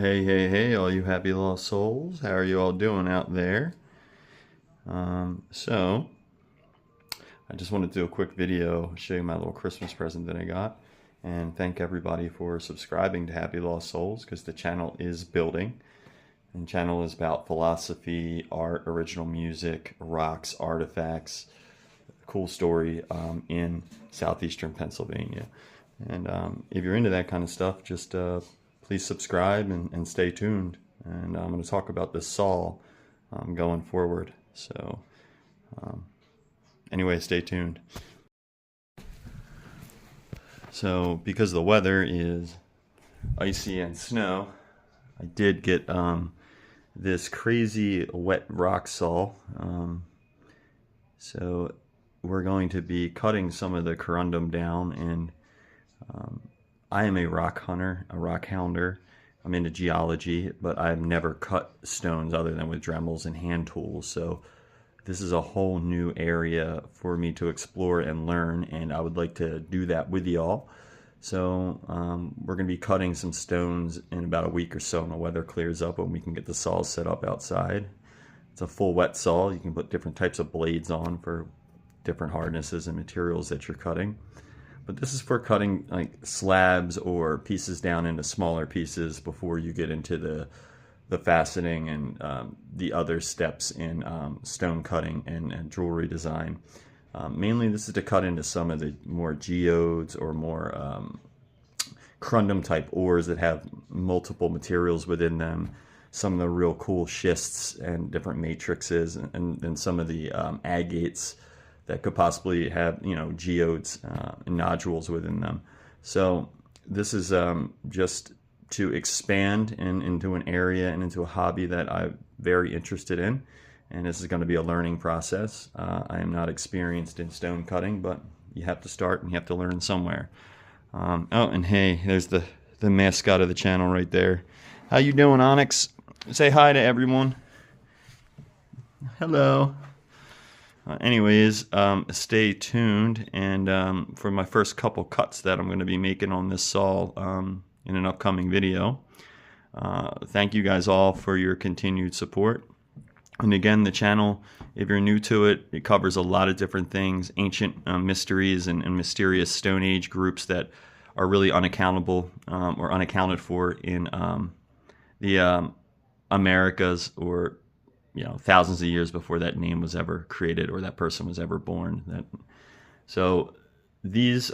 Hey, all you happy lost souls. How are you all doing out there? So, I just wanted to do a quick video, show you my little Christmas present that I got, and thank everybody for subscribing to Happy Lost Souls, because the channel is building. And the channel is about philosophy, art, original music, rocks, artifacts, cool story in southeastern Pennsylvania. And if you're into that kind of stuff, just please subscribe and stay tuned. And I'm going to talk about this saw going forward. So anyway, stay tuned. So because the weather is icy and snow, I did get this crazy wet rock saw. So we're going to be cutting some of the corundum down, and I am a rock hunter, a rock hounder. I'm into geology, but I've never cut stones other than with Dremels and hand tools. So this is a whole new area for me to explore and learn, and I would like to do that with y'all. So we're going to be cutting some stones in about a week or so when the weather clears up, and we can get the saws set up outside. It's a full wet saw. You can put different types of blades on for different hardnesses and materials that you're cutting. But this is for cutting like slabs or pieces down into smaller pieces before you get into the faceting and the other steps in stone cutting and jewelry design. Mainly this is to cut into some of the more geodes or more corundum type ores that have multiple materials within them. Some of the real cool schists and different matrices, and some of the agates that could possibly have, geodes and nodules within them. So this is just to expand into an area and into a hobby that I'm very interested in. And this is going to be a learning process. I am not experienced in stone cutting, but you have to start and you have to learn somewhere. Oh, and hey, there's the mascot of the channel right there. How you doing, Onyx? Say hi to everyone. Hello. Anyways, stay tuned, and for my first couple cuts that I'm going to be making on this saw in an upcoming video. Thank you guys all for your continued support. And again, the channel, if you're new to it, it covers a lot of different things, ancient mysteries and mysterious Stone Age groups that are really unaccountable or unaccounted for in the Americas, or thousands of years before that name was ever created or that person was ever born. So these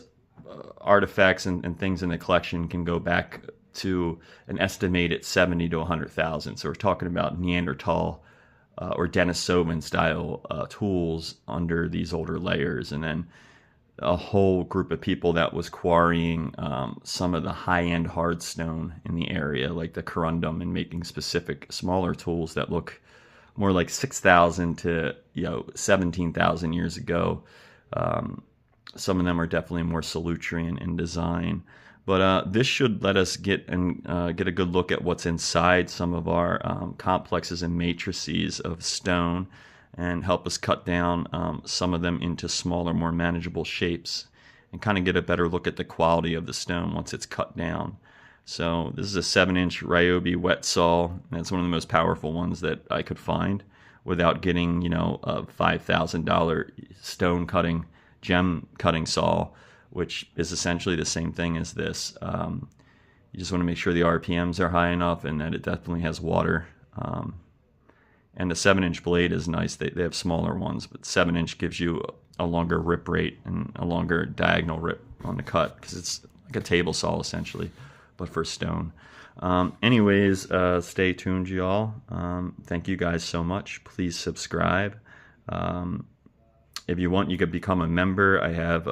artifacts and things in the collection can go back to an estimated 70 to 100,000. So we're talking about Neanderthal or Denisovan style tools under these older layers, and then a whole group of people that was quarrying some of the high-end hard stone in the area, like the corundum, and making specific smaller tools that look more like 6,000 to 17,000 years ago. Some of them are definitely more Solutrean in design, but this should let us get a good look at what's inside some of our complexes and matrices of stone, and help us cut down some of them into smaller, more manageable shapes, and kind of get a better look at the quality of the stone once it's cut down. So this is a 7-inch Ryobi wet saw. That's one of the most powerful ones that I could find without getting, a $5,000 stone cutting, gem cutting saw, which is essentially the same thing as this. You just want to make sure the RPMs are high enough and that it definitely has water. And the 7-inch blade is nice. They have smaller ones, but 7-inch gives you a longer rip rate and a longer diagonal rip on the cut, because it's like a table saw essentially, but for stone. Anyways, stay tuned, y'all. Thank you guys so much. Please subscribe. If you want, you could become a member. I have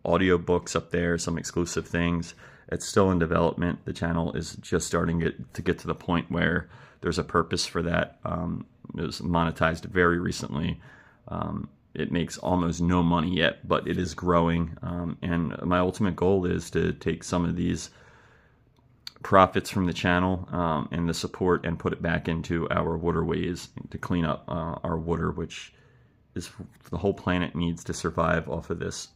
audio books up there, some exclusive things. It's still in development. The channel is just starting to get to the point where there's a purpose for that. It was monetized very recently. It makes almost no money yet, but it is growing. And my ultimate goal is to take some of these profits from the channel and the support and put it back into our waterways to clean up our water, which is the whole planet needs to survive off of this,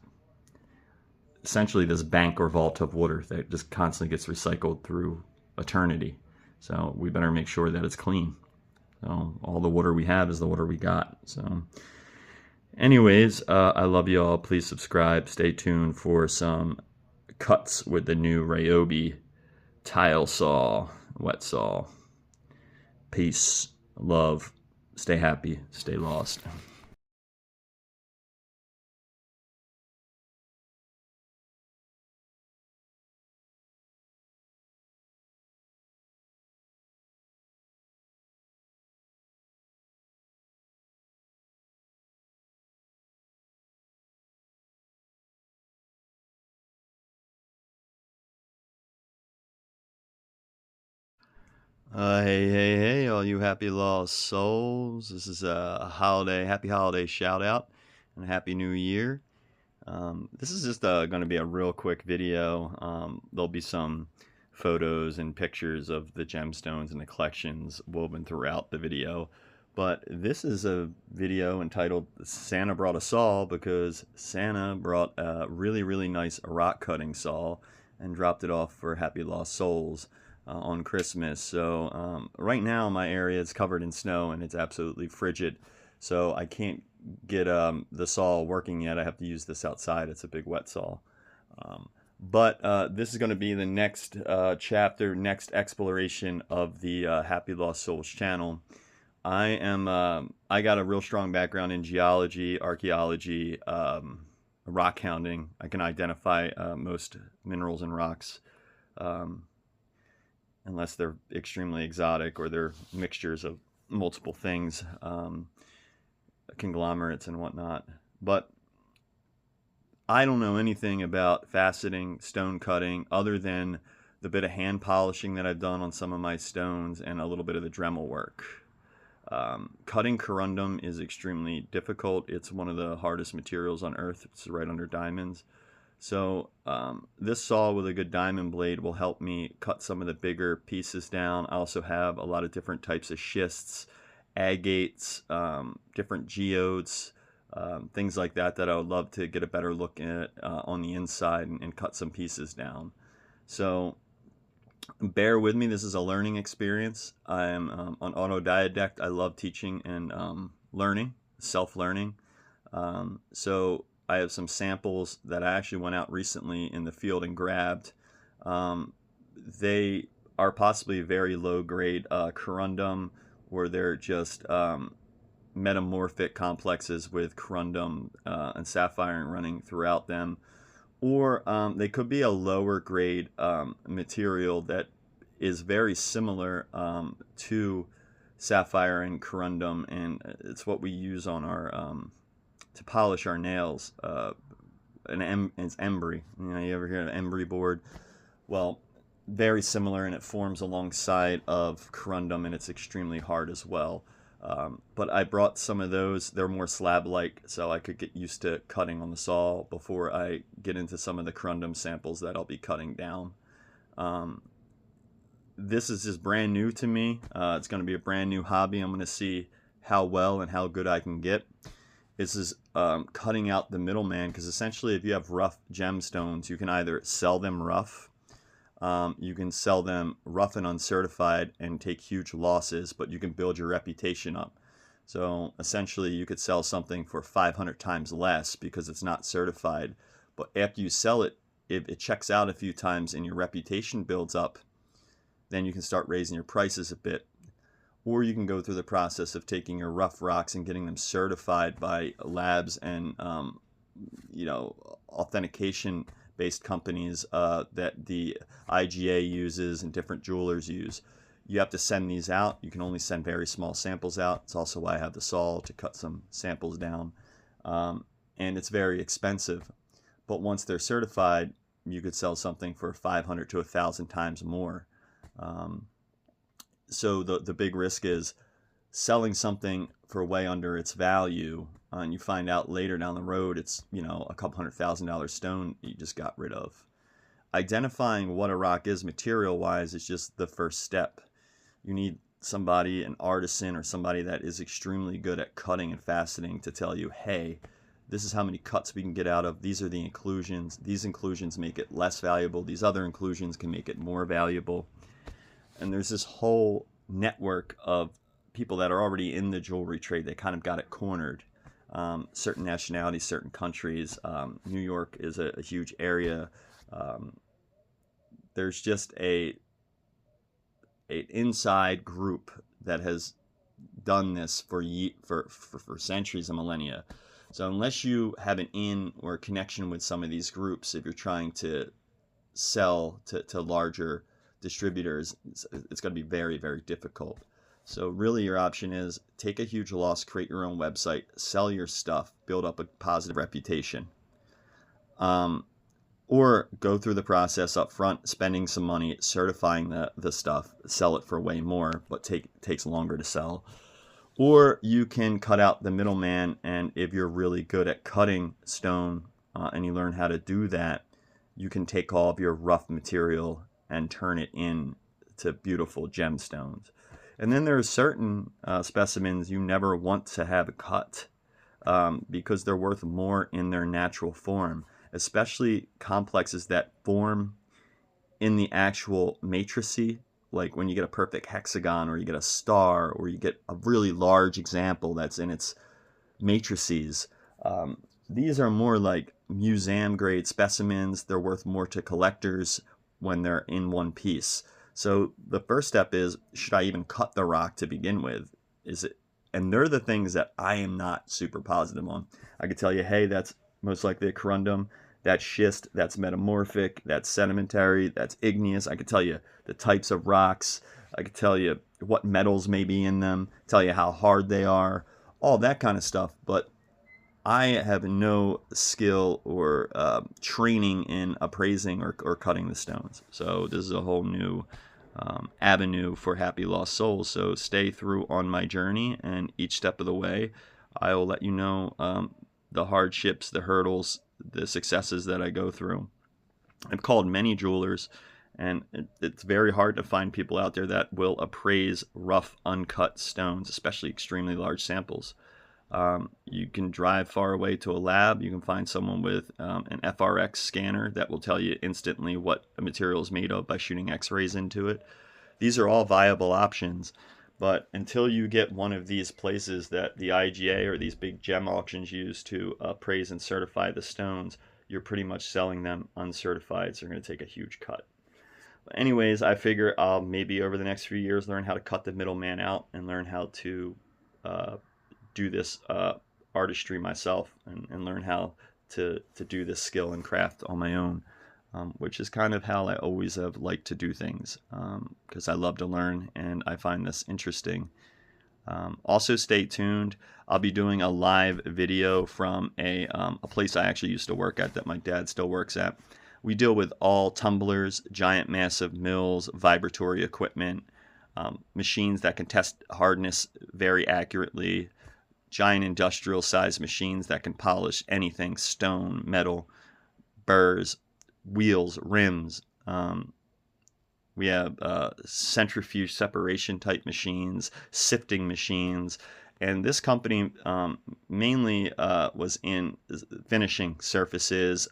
essentially this bank or vault of water that just constantly gets recycled through eternity. So we better make sure that it's clean. So all the water we have is the water we got. So anyways, I love you all. Please subscribe. Stay tuned for some cuts with the new Ryobi tile saw, wet saw. Peace, love, stay happy, stay lost. Hey, all you happy lost souls. This is a happy holiday shout out and happy new year. This is just going to be a real quick video. There'll be some photos and pictures of the gemstones and the collections woven throughout the video. But this is a video entitled Santa Brought a Saw, because Santa brought a really, really nice rock cutting saw and dropped it off for happy lost souls on Christmas. So right now my area is covered in snow and it's absolutely frigid. So I can't get the saw working yet. I have to use this outside. It's a big wet saw. But this is going to be the next chapter, next exploration of the Happy Lost Souls channel. I got a real strong background in geology, archaeology, rock hounding. I can identify most minerals and rocks, unless they're extremely exotic or they're mixtures of multiple things, conglomerates and whatnot. But I don't know anything about faceting, stone cutting, other than the bit of hand polishing that I've done on some of my stones and a little bit of the Dremel work. Cutting corundum is extremely difficult. It's one of the hardest materials on earth. It's right under diamonds. So this saw with a good diamond blade will help me cut some of the bigger pieces down. I also have a lot of different types of schists, agates, different geodes, things like that I would love to get a better look at on the inside and cut some pieces down. So bear with me. This is a learning experience. I am an autodidact. I love teaching and learning, self-learning. So I have some samples that I actually went out recently in the field and grabbed. They are possibly very low-grade corundum, where they're just metamorphic complexes with corundum and sapphire running throughout them. Or they could be a lower grade material that is very similar to sapphire and corundum, and it's what we use on our to polish our nails. It's embry. You ever hear of an embry board? Well, very similar, and it forms alongside of corundum, and it's extremely hard as well. But I brought some of those. They're more slab-like, so I could get used to cutting on the saw before I get into some of the corundum samples that I'll be cutting down. This is just brand new to me. It's going to be a brand new hobby. I'm going to see how well and how good I can get. This is cutting out the middleman, because essentially if you have rough gemstones, you can either sell them rough, you can sell them rough and uncertified and take huge losses, but you can build your reputation up. So essentially you could sell something for 500 times less because it's not certified, but after you sell it, if it checks out a few times and your reputation builds up, then you can start raising your prices a bit. Or you can go through the process of taking your rough rocks and getting them certified by labs and authentication based companies that the IGA uses and different jewelers use. You have to send these out. You can only send very small samples out. It's also why I have the saw to cut some samples down. And it's very expensive. But once they're certified, you could sell something for 500 to 1,000 times more. So the big risk is selling something for way under its value, and you find out later down the road it's a couple $100,000 stone you just got rid of. Identifying what a rock is material wise is just the first step. You need somebody, an artisan or somebody that is extremely good at cutting and faceting, to tell you, hey, this is how many cuts we can get out of. These are the inclusions. These inclusions make it less valuable. These other inclusions can make it more valuable. and there's this whole network of people that are already in the jewelry trade. They kind of got it cornered. Certain nationalities, certain countries. New York is a huge area. There's just an inside group that has done this for centuries and millennia. So unless you have an in or a connection with some of these groups, if you're trying to sell to larger distributors, it's going to be very, very difficult. So really your option is take a huge loss, create your own website, sell your stuff, build up a positive reputation. Or go through the process up front, spending some money, certifying the stuff, sell it for way more, but takes longer to sell. Or you can cut out the middleman, and if you're really good at cutting stone and you learn how to do that, you can take all of your rough material and turn it into beautiful gemstones. And then there are certain specimens you never want to have cut because they're worth more in their natural form, especially complexes that form in the actual matrices, like when you get a perfect hexagon or you get a star or you get a really large example that's in its matrices. These are more like museum grade specimens. They're worth more to collectors when they're in one piece. So the first step is, should I even cut the rock to begin with? And they're the things that I am not super positive on. I could tell you, hey, that's most likely a corundum, that's schist, that's metamorphic, that's sedimentary, that's igneous. I could tell you the types of rocks. I could tell you what metals may be in them, tell you how hard they are, all that kind of stuff. But I have no skill or training in appraising or cutting the stones. So this is a whole new avenue for happy lost souls. So stay through on my journey, and each step of the way, I will let you know the hardships, the hurdles, the successes that I go through. I've called many jewelers, and it's very hard to find people out there that will appraise rough, uncut stones, especially extremely large samples. You can drive far away to a lab. You can find someone with an FRX scanner that will tell you instantly what a material is made of by shooting x-rays into it. These are all viable options, but until you get one of these places that the IGA or these big gem auctions use to appraise and certify the stones, you're pretty much selling them uncertified, so you're going to take a huge cut. But anyways, I figure I'll maybe over the next few years learn how to cut the middleman out and learn how to do this artistry myself and learn how to do this skill and craft on my own, which is kind of how I always have liked to do things, because I love to learn and I find this interesting. Also stay tuned. I'll be doing a live video from a place I actually used to work at that my dad still works at. We deal with all tumblers, giant massive mills, vibratory equipment, machines that can test hardness very accurately, giant industrial sized machines that can polish anything, stone, metal, burrs, wheels, rims. We have centrifuge separation type machines, sifting machines, and this company mainly was in finishing surfaces.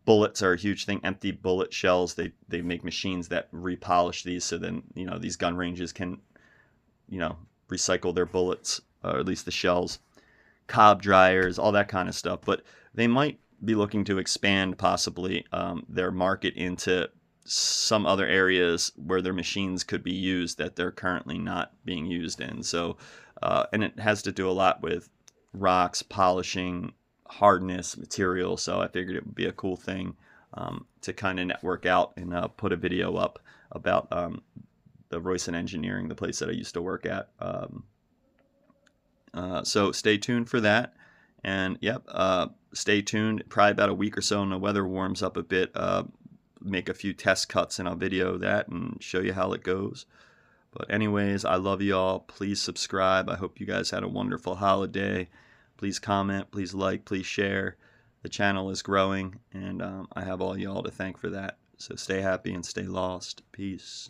Bullets are a huge thing, empty bullet shells. They make machines that repolish these, so then these gun ranges can recycle their bullets, or at least the shells, cob dryers, all that kind of stuff. But they might be looking to expand possibly their market into some other areas where their machines could be used that they're currently not being used in. So, and it has to do a lot with rocks, polishing, hardness, material. So I figured it would be a cool thing to kind of network out and put a video up about the Royson Engineering, the place that I used to work at. So stay tuned for that. And yep, stay tuned. Probably about a week or so when the weather warms up a bit, make a few test cuts and I'll video that and show you how it goes. But anyways, I love you all. Please subscribe. I hope you guys had a wonderful holiday. Please comment, please like, please share. The channel is growing, and I have all y'all to thank for that. So stay happy and stay lost. Peace.